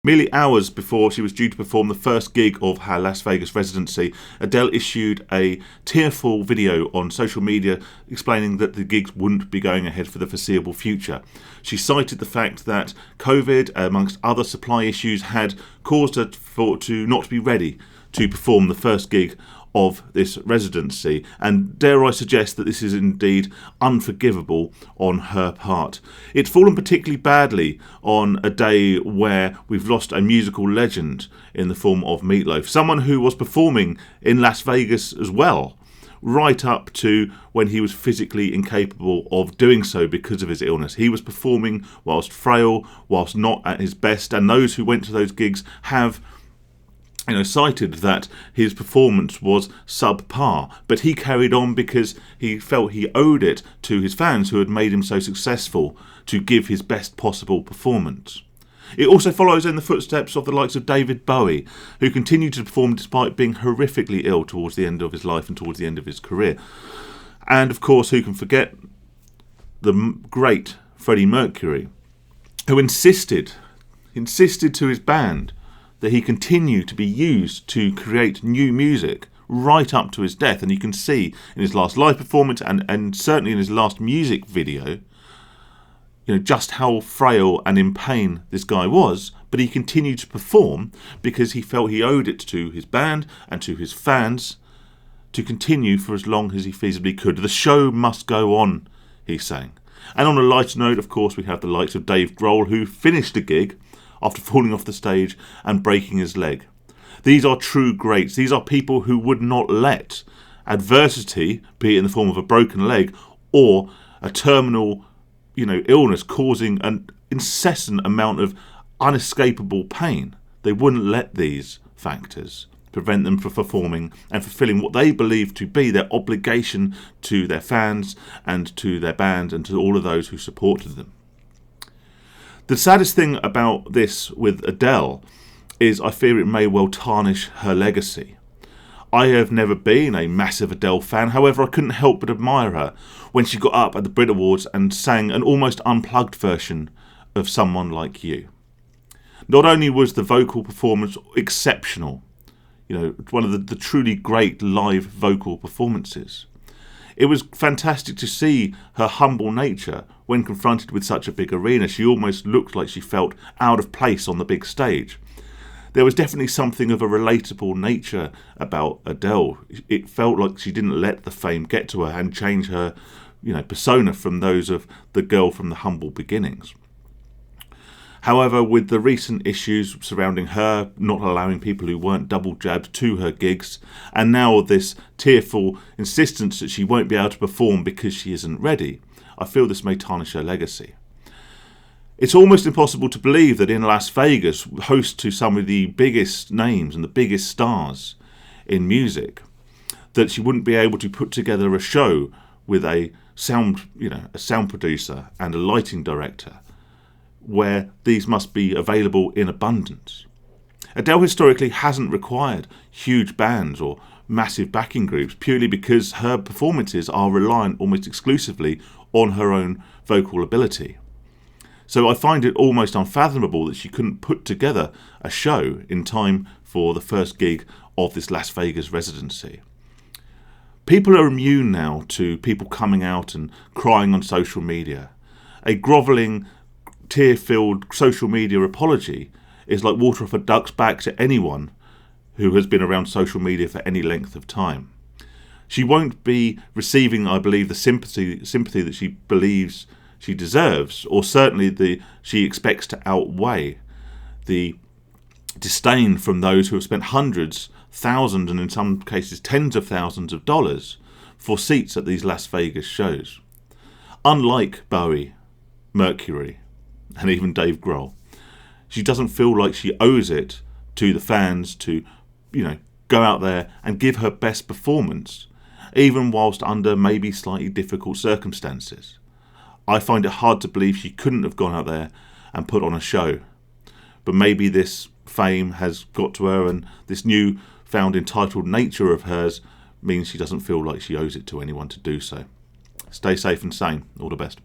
Merely hours before she was due to perform the first gig of her Las Vegas residency, Adele issued a tearful video on social media explaining that the gigs wouldn't be going ahead for the foreseeable future. She cited the fact that COVID, amongst other supply issues, had caused her to not be ready to perform the first gig of this residency, and dare I suggest that this is indeed unforgivable on her part. It's fallen particularly badly on a day where we've lost a musical legend in the form of Meatloaf, someone who was performing in Las Vegas as well, right up to when he was physically incapable of doing so because of his illness. He was performing whilst frail, whilst not at his best, and those who went to those gigs have cited that his performance was subpar, but he carried on because he felt he owed it to his fans who had made him so successful to give his best possible performance. It also follows in the footsteps of the likes of David Bowie, who continued to perform despite being horrifically ill towards the end of his life and towards the end of his career. And of course, who can forget the great Freddie Mercury, who insisted to his band that he continued to be used to create new music right up to his death. And you can see in his last live performance and certainly in his last music video, just how frail and in pain this guy was, but he continued to perform because he felt he owed it to his band and to his fans to continue for as long as he feasibly could. The show must go on, he sang. And on a lighter note, of course, we have the likes of Dave Grohl, who finished the gig after falling off the stage and breaking his leg. These are true greats. These are people who would not let adversity, be it in the form of a broken leg or a terminal, illness causing an incessant amount of unescapable pain. They wouldn't let these factors prevent them from performing and fulfilling what they believe to be their obligation to their fans and to their band and to all of those who supported them. The saddest thing about this with Adele is I fear it may well tarnish her legacy. I have never been a massive Adele fan, however I couldn't help but admire her when she got up at the Brit Awards and sang an almost unplugged version of Someone Like You. Not only was the vocal performance exceptional, one of the truly great live vocal performances, it was fantastic to see her humble nature when confronted with such a big arena. She almost looked like she felt out of place on the big stage. There was definitely something of a relatable nature about Adele. It felt like she didn't let the fame get to her and change her, persona from those of the girl from the humble beginnings. However, with the recent issues surrounding her not allowing people who weren't double jabbed to her gigs, and now this tearful insistence that she won't be able to perform because she isn't ready, I feel this may tarnish her legacy. It's almost impossible to believe that in Las Vegas, host to some of the biggest names and the biggest stars in music, that she wouldn't be able to put together a show with a sound producer and a lighting director, where these must be available in abundance. Adele historically hasn't required huge bands or massive backing groups purely because her performances are reliant almost exclusively on her own vocal ability. So I find it almost unfathomable that she couldn't put together a show in time for the first gig of this Las Vegas residency. People are immune now to people coming out and crying on social media. A grovelling, tear-filled social media apology is like water off a duck's back to anyone who has been around social media for any length of time. She won't be receiving, I believe, the sympathy that she believes she deserves, or certainly she expects to outweigh the disdain from those who have spent hundreds, thousands, and in some cases tens of thousands of dollars for seats at these Las Vegas shows. Unlike Bowie, Mercury, and even Dave Grohl, she doesn't feel like she owes it to the fans to, go out there and give her best performance, even whilst under maybe slightly difficult circumstances. I find it hard to believe she couldn't have gone out there and put on a show. But maybe this fame has got to her, and this new found entitled nature of hers means she doesn't feel like she owes it to anyone to do so. Stay safe and sane. All the best.